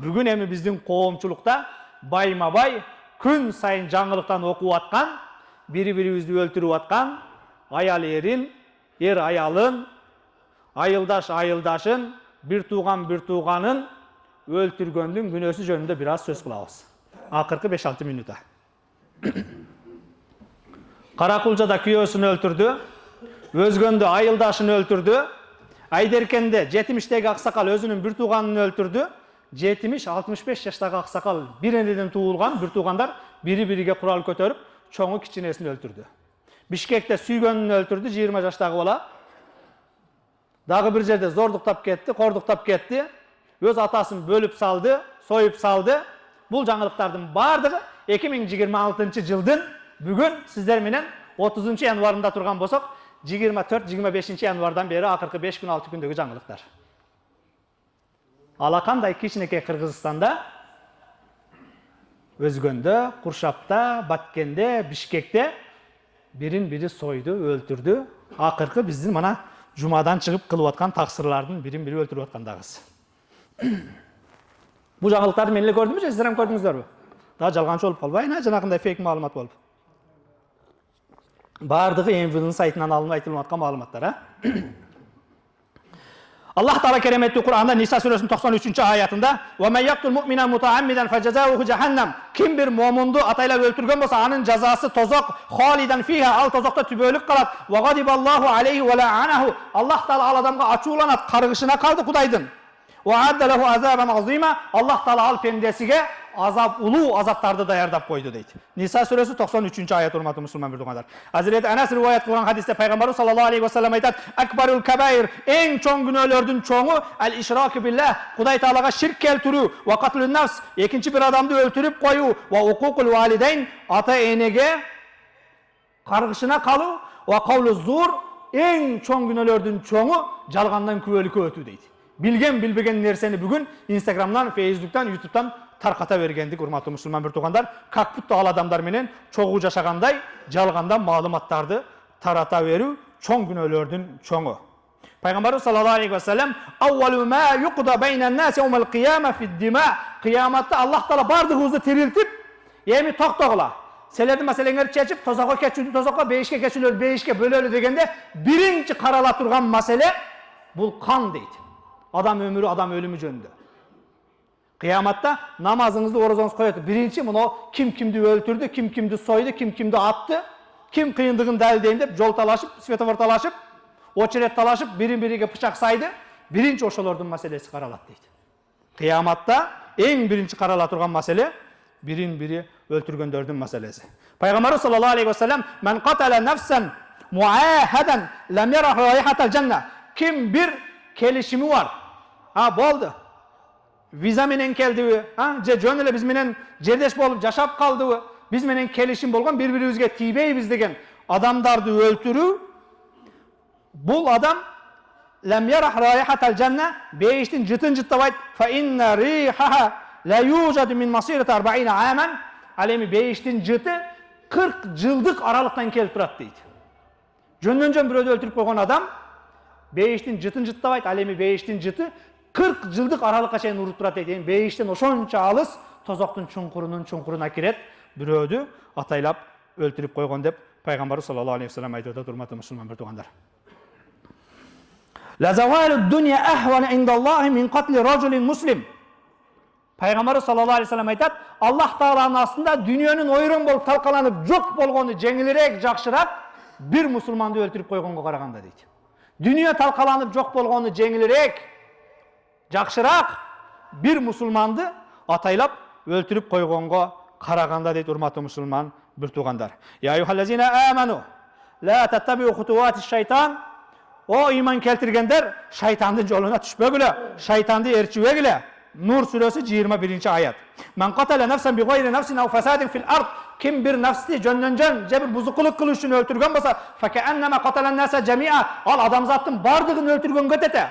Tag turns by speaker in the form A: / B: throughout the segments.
A: Бүгін эми биздин коомчулукта байма-бай күн сайын жаңылыктан окуп аткан, бири-бирибизди өлтүрүп аткан, аял эрин, эр аялын, айылдаш айылдашын, бир тууганын өлтүргөндүн күнөөсү жөнүндө бир аз сөз кылабыз. Акыркы 5-6 минута. Каракулжада күйөөсүн өлтүрдү, өзгөндө айылдашын өлтүрдү, Айдеркенде 70-теги аксакал өзүнүн бир тууганын өлтүрдү. 70-65 жаштагы аксакал бир энеден туулган, бир туугандар бири-бириге курал көтөрүп, чоңу кичинесин өлтүрдү. Бишкекте сүйгөнүн өлтүрдү, 20 жаштагы бала. Дагы бир жерде зордуктап кетти, кордуктап кетти. Өз атасын бөлүп салды, союп салды. Бул жаңылыктардын бардыгы 2026 жылдын бүгүн сиздер менен 30 январында турган болсок, 24-25 январдан бери акыркы 5 күн 6 күндөгү жаңылыктар. Алакандай кичинекей Кыргызстанда, Өзгөндө, Куршапта, Баткенде, Бишкекте бирин-бири сойду, өлтүрдү. Акыркы биздин мана жумадан чыгып кылып аткан таксырлардын бирин-бири өлтүрүп аткандагыз. Бул жаңылыктарды мен эле көрдүмбү же сиздер ham көрдүңүздөрбү? Да жалганчы болуп калбайын, жанагындай фейк маалымат болуп. Бардыгы MVD'нын сайтынан алынып айтылып аткан маалыматтар, Allah Taala keremetli Kur'an'da Nisa suresinin 93. ayetinde وَمَنْ يَقْتُلْ مُؤْمِنًا مُتَعَمِّدًا فَجَزَاؤُهُ جَهَنَّمْ Kim bir mu'mindu atayla öldürgen bolsa anın cezası tozok haliden fiha al tozokta tübölük kalat ve gadiballahu aleyhi ve la'anahu Allah Taala al adamga açulanat kargışına kaldı kudaydın ve adde lehu azaben azima Allah Taala al pendesige azap ulu azaptardı dayardap koydu deydi. Nisa suresi 93. ayet hurmatly musulman bir kadar. Hazreti Enes rivayet kılan hadiste Peygamberimiz sallallahu aleyhi ve sellem aytat: "Ekberul kebair en çoğun günahlardan çoğu el işrak billah, Kuday Taala'ga şirk keltürü ve katlun nefs, ikinci bir adamdı öldürüp koyu ve hukukul valideyn, ata enege kargışına kalı ve kavlu zur en çoğun günahlardan çoğu jalgandan kübölükö ötü deydi. Bilgen bilbegen nerseni bugün Instagram'dan, Facebook'tan, YouTube'dan tarqata bergendik urmatly musulman bir tugandar. Kakputda al adamlar menen çoğu jaşaganday jalgandan maalumattardy tarata berүү çoğ günölördün çoğu. Peygamber sallallahu aleyhi ve sellem "Awwalu ma yuqda beynen nas yawmal qiyamah fi'd-dima" Kıyamatda Allah Taala bardığınızı tiriltip, "Emi toktogula. Seledi meseleleri çeçip tozakka keçüldü, tozakka beyişke keçülür, beyişke bölölü" degende birinci karala turgan mesele bul kan deydi. Adam ömürü, adam ölümü jönündө. Kıyamatta namazınızda orucanızı koyuyordu. Birinci bunu kim kimdi öldürdü, kim kimdi soydu, kim kimdi attı, kim kıyındığını dəldeyin deyip yol talaşıp, svetofor talaşıp, oçeret talaşıp, birin-biriga bıçak saydı. Birinci oşolordun meselesi karalat deydi. Kıyamatta en birinci karala turgan mesele birin-biri öldürgöndördün meselesi. Peygamber sallallahu aleyhi ve sellem "Men qatala nefsen muahadan lem yarah raihatal cennet" Kim bir kelişimi var. Ha boldu. Viza menen keldi, je jön ele biz menen жердеш болуп жашап калдыбы, biz menen kelişim bolgon bir-biribizge тийбейбиз деген адамдарды өлтүрүү, бул адам лем ярах райхатал жанна, бейиштин жытын жыттабайт, fa inna rihaha la yujadu min masirati 40 aman, ал эми бейиштин жыты 40 жылдык аралыктан келип турат дейт. Жөндөн-жөн бирөөдү өлтүрүп койгон адам бейиштин жытын жыттабайт, ал эми бейиштин жыты 40 жылдык аралыкка чейин уруп турат дейт. Бейиштен ошончо алыс тозоктун чуңкуруна кирет, бирөөдү атайлап өлтүрүп койгон деп Пайгамбар саллаллаху алейхи ve sellem айтып атат, урматтуу мусулман bir туугандар. La zawalu dunya ahwan indallohi min qatli rajulin muslim. Пайгамбар саллаллаху алейхи ve sellem айтат, Аллах Тааланын астында дүйнөнүн ойрон болуп талкаланып жок болгону жеңилирээк, жакшыраак бир мусулманды өлтүрүп койгонго караганда дейт. Дүйнө талкаланып жок болгону жеңилирээк, жакшыраак бир мусулманды атайлап өлтүрүп койгонго караганда дейт урматтуу мусулман bir туугандар. Ya eyyuhallazina amanu la tattabi'u khutuwatish shaytan. O iman keltirgenler şeytandın yoluna düşpegile, şeytandı erçivegile. Nur suresi 21. ayet. Men qatala nefsen bi gayri nefsin aw fasadin fil ard. Kim bir nefsi jönlönjön, bir buzukuluk kılış üçün öldürgen bolsa, fa ka'annama qatalan nasa jami'a. Al adamzattın bardığını öldürgen götete.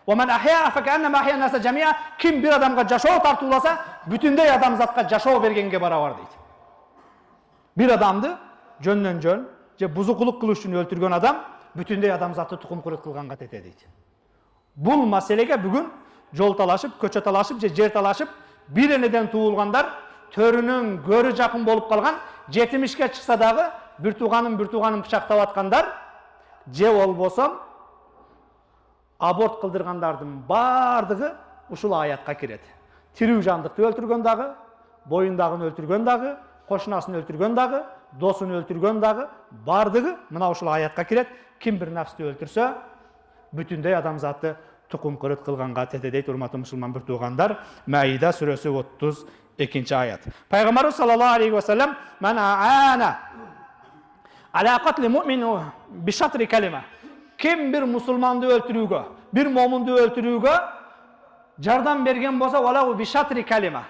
A: Ve men ahya fa ka'annama ahya nasa jami'a. Kim bir adamga jaşoo tartılasa, bütündey adamzatga jaşoo bergenge barabar deydi. Bir adamdı jönlönjön, buzukuluk kılış üçün öldürgen adam bütündey adamzatı tukum kurut kılganга tete deydi. Bul meselege bugün жол талашып, көчө талашып же жер талашып, бир энеден туулгандар, төрүнүн көрү жакын болуп калган, 70ке чыкса дагы бир тууганын пычактап аткандар, же болбосо аборт кылдыргандардын бардыгы ушул аятка кирет. Тирүү жандыкты өлтүргөн дагы, боюндагын өлтүргөн дагы, кошунасын өлтүргөн дагы, досун өлтүргөн дагы, бардыгы мына ушул аятка кирет. Ким бир нафсты өлтүрсө, бүтүндөй адамзатты тукум кырыт кылганга тете дейт, урматтуу мусулман бир туугандар. Маида сүрөсү 32-аят. Пайгамбарыбыз саллаллаху алейхи ва саллям: "Ман аана аля катли муъмин би шатри калима." Ким бир мусулманды өлтүрүүгө, бир момунду өлтүрүүгө жардам берген болсо, валау би шатри калима.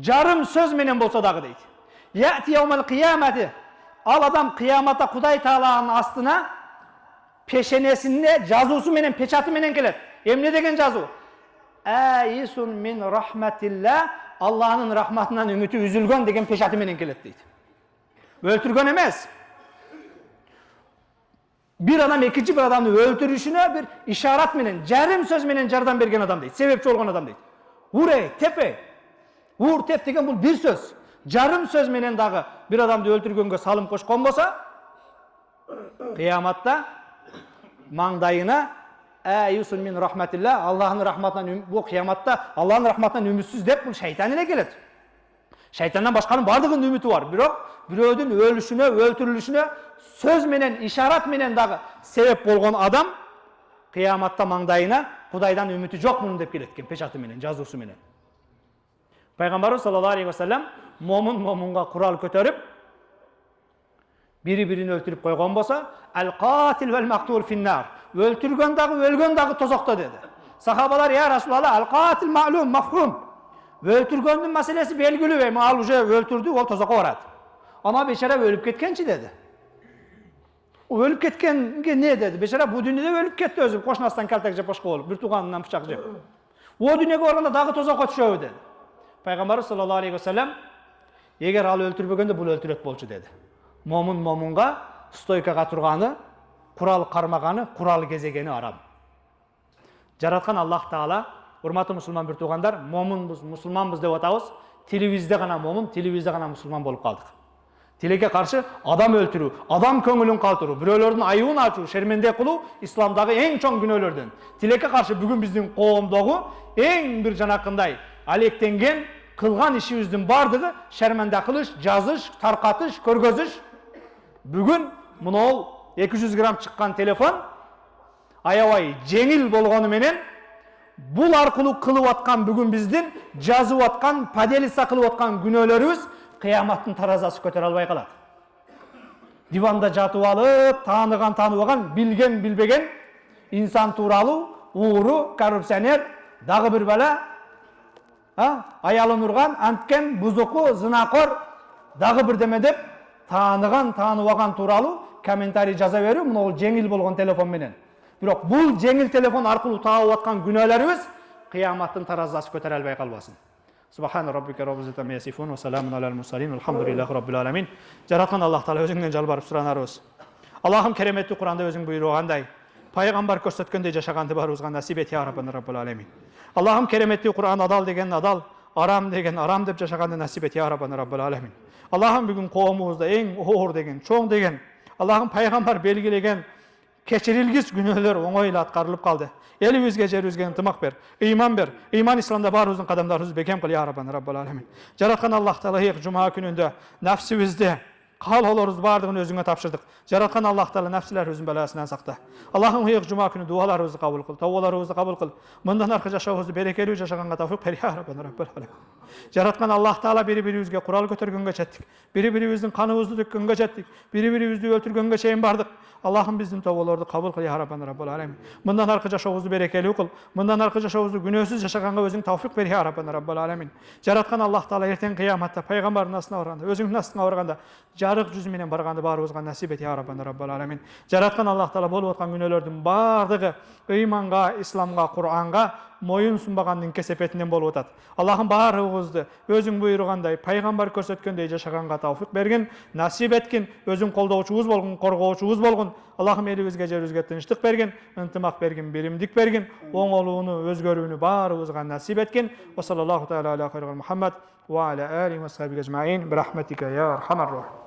A: Жарым сөз менен болсо дагы дейт. Яти яумал киямати. Ал адам кыяматта Кудай Тааланын астына пешенесине жазуусу менен, печаты менен келет. Эмне деген жазуу? Аисун мин рахматилла. Аллахнын рахматынан үмүтү үзүлгөн деген печаты менен келет дейт. Өлтүргөн эмес. Bir adam ikinci bir adamı öldürüşüne bir işaret menen, жарым söz menen жардам берген адам дейт. Себепчи болгон адам дейт. Уре, тепе. Ур, теп деген бул бир сөз. Жарым сөз менен дагы бир адамды өлтүргөнгө салым кошкон болсо, кыяматта маңдайына айюсун мин рахматилла, Аллахнын рахматынан, бул кыяматта Аллахнын рахматынан үмүтсүз деп бул шайтан эле келет. Шайтандан башканын бардыгынын үмүтү бар. Бирок бирөөдүн өлүшүнө, өлтүрүлүшүнө söz menen, işaret menen dagı sebep болгон адам кыяматта маңдайына Кудайдан үмүтү жокмун деп келеткен печаты менен, жазуусу менен. Пайгамбарыбыз саллаллаху алейхи ва саллям момунга курал көтөрүп, бири-бирин өлтүрүп койгон болсо, ал-катил вал мактул финнар. Өлтүргөн дагы, өлгөн дагы тозокто деди. Сахабалар: "Я Расулалла, ал-катил ма'лум, мафхум." Өлтүргөндүн маселеси белгилүү, ал уже өлтүрдү, ол тозокко барат. Ама бечара өлүп кеткенчи деди. Ölüp ketkenге ne dedi? Beşara bu dünyada ölüp ketdi özü. Koşnasından kaltak jep boşqa olup, bir tuğanından bıçak jep. O dünyaya barganda dagı tozakka düşöbü dedi. Peygamberimiz sallallahu aleyhi ve sellem eger al өлтүрбөгөндө бул өлтүрөт болчу dedi. Момунга стойкага турганы, курал кармаганы, курал кезегени арам. Жараткан Аллах Таала, урматтуу мусулман бир туугандар, момунбуз, мусулманбыз деп атабыз. Телевизде гана момун, телевизде гана мусулман болуп калдык. Тилекке каршы адам өлтүрүү, адам көңүлүн калтыруу, бирөөлөрдүн айыбын ачуу, шерменде кылуу исламдагы эң чоң күнөөлөрдөн. Тилекке каршы бүгүн биздин коомдогу эң бир жанакындай алектенген кылган ишибиздин бардыгы шерменде кылыш, жазыш, таркатыш, көргөзүш. Бүгүн мынол 200 грамм чыккан телефон аябай жеңил болгону менен бул аркылуу кылып аткан бүгүн биздин жазып аткан, поделиться кылып аткан күнөөлөрүбүз кыяматтын таразасы көтөрө албай калат. Диванда жатып алып, тааныбаган, билген билбеген инсан тууралуу, ууру, коррупционер, дагы бир бала, аялын урган, анткен, бузуку, зынакор, дагы бирдеме деп тааныбаган тууралуу комментарий жаза берүү, мына жеңил болгон телефон менен. Бирок бул жеңил телефон аркылуу таап аткан күнөөлөрүбүз кыяматтын таразасы көтөрө албай калбасын. Subhan rabbika rabbil izzati amma yasifun wa salamun alal mursalin walhamdulillahi rabbil alamin. Жараткан Аллах Таала өзүңдөн жалбарып суранарыбыз. Аллахым кереметтүү Куранда өзүң буйругандай, пайгамбар көрсөткөндөй жашаганды барыбызга насип эт я раббил аламин. Аллахым кереметтүү Куран адал деген адал, арам деген арам деп жашаганды насип эт я раббил аламин. Аллахым бүгүн коомубузда эң оор деген, чоң деген, Аллахым пайгамбар белгилеген кечирилгис күнөөлөр оңойло аткарылып калды. Elibizge, jerimizge ынтымак бер, ыйман бер. Ыйман исламда барыбыздын кадамдарыбызды бекем кыл я раббил аламин. Жараткан Аллах Таала жума күнүндө нафсибизди, каалоолорубуздун бардыгын өзүңө тапшырдык. Жараткан Аллах Таала нафсилерибиздин баласынан сакта. Аллахым жума күнү дуаларыбызды кабыл кыл, тавбаларыбызды кабыл кыл. Мындан аркы жашообузду берекелүү жашаганга тауфик бер я раббил аламин. Жараткан Аллах Таала бири-бирибизге курал көтөргөнгө четтик. Бири-бирибиздин каныбызды төккөнгө четтик. Бири-бирибизди өлтүргөнгө чейин бардык. Аллахым биздин тоболорду кабыл кыл я раббил аламин. Мындан аркы жашообузду берекелүү кыл. Мындан аркы жашообузду күнөөсүз жашаганга өзүң тауфик бер я раббил аламин. Жараткан Аллах Таала эртең кыяматта пайгамбардын астына барганда, өзүңдүн астыңа барганда жарык жүзү менен барганды баарыбызга насип эт я раббил аламин. Жараткан Аллах Таала болуп аткан күнөөлөрдүн бардыгы ыйманга, исламга, Куранга, moyun sunbagandын kesepetinden bolup atat. Allah'ım barыбызды özüň buyurgандай, paýgambar körsetkendeý jaşaganга tawfik bergin, nasip etkin, özüň koldoğuçubuz bolgun, korgoğuçubuz bolgun. Allah'ım elibizge jerebizge tinçlik bergin, ıntymak bergin, birimdik bergin, oňolugyny, özgörүүnü barыбызga nasip etkin. Ve sallallahu teala ala hayril Muhammed ve ala alihi ve sahbihi ecmaîn bi rahmetike ya erhamer rahim.